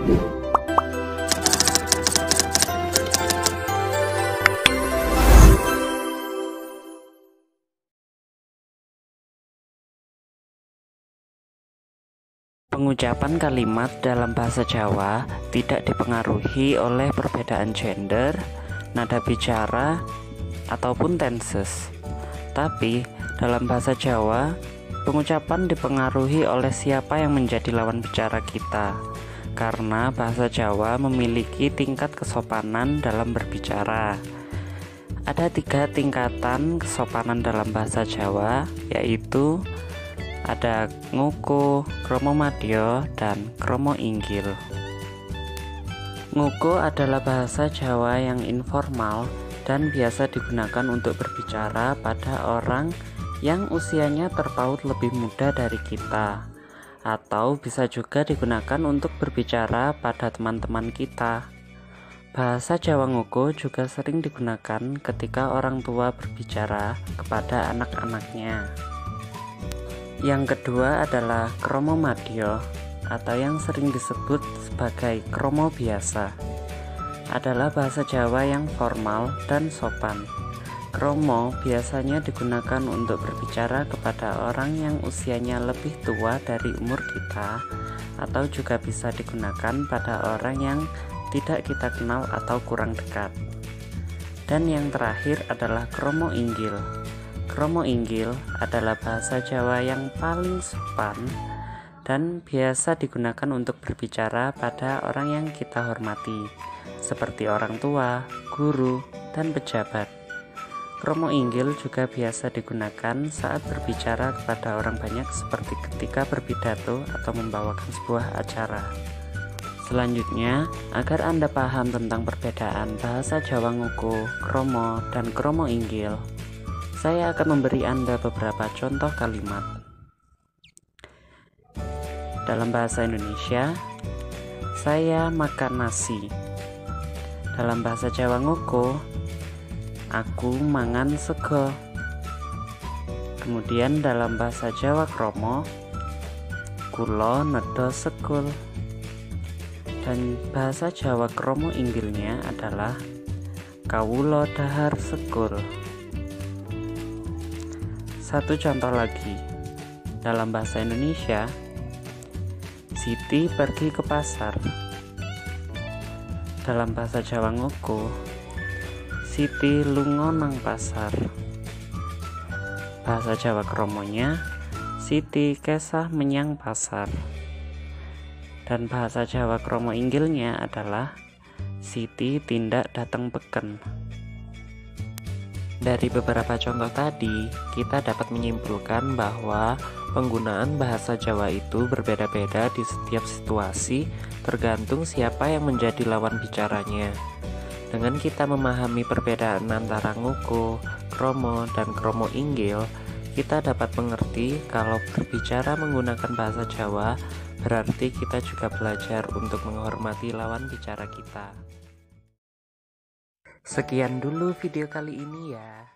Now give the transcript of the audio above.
Pengucapan kalimat dalam bahasa Jawa tidak dipengaruhi oleh perbedaan gender, nada bicara, ataupun tenses. Tapi, dalam bahasa Jawa, pengucapan dipengaruhi oleh siapa yang menjadi lawan bicara kita. Karena bahasa Jawa memiliki tingkat kesopanan dalam berbicara. Ada 3 tingkatan kesopanan dalam bahasa Jawa, yaitu ada nguku, kromo madya, dan kromo inggil. Nguku adalah bahasa Jawa yang informal dan biasa digunakan untuk berbicara pada orang yang usianya terpaut lebih muda dari kita, atau bisa juga digunakan untuk berbicara pada teman-teman kita. Bahasa Jawa nguku juga sering digunakan ketika orang tua berbicara kepada anak-anaknya. Yang kedua adalah kromo madya, atau yang sering disebut sebagai kromo biasa. Adalah bahasa Jawa yang formal dan sopan. Kromo biasanya digunakan untuk berbicara kepada orang yang usianya lebih tua dari umur kita, atau juga bisa digunakan pada orang yang tidak kita kenal atau kurang dekat. Dan yang terakhir adalah kromo inggil. Kromo inggil adalah bahasa Jawa yang paling sopan dan biasa digunakan untuk berbicara pada orang yang kita hormati, seperti orang tua, guru, dan pejabat. Kromo inggil juga biasa digunakan saat berbicara kepada orang banyak, seperti ketika berpidato atau membawakan sebuah acara. Selanjutnya, agar Anda paham tentang perbedaan bahasa Jawa nguku, kromo, dan kromo inggil, saya akan memberi Anda beberapa contoh kalimat. Dalam bahasa Indonesia, saya makan nasi. Dalam bahasa Jawa nguku, aku mangan sego. Kemudian dalam bahasa Jawa kromo, kulo nedha sekul. Dan bahasa Jawa kromo inggilnya adalah kawula dhahar sekul. Satu contoh lagi, dalam bahasa Indonesia, Siti pergi ke pasar. Dalam bahasa Jawa nguku, Siti lunga nang pasar. Bahasa Jawa kromonya, Siti kesah menyang pasar. Dan bahasa Jawa kromo inggilnya adalah Siti tindak dateng peken. Dari beberapa contoh tadi, kita dapat menyimpulkan bahwa penggunaan bahasa Jawa itu berbeda-beda di setiap situasi, tergantung siapa yang menjadi lawan bicaranya. Dengan kita memahami perbedaan antara nguku, kromo, dan kromo inggil, kita dapat mengerti kalau berbicara menggunakan bahasa Jawa, berarti kita juga belajar untuk menghormati lawan bicara kita. Sekian dulu video kali ini ya.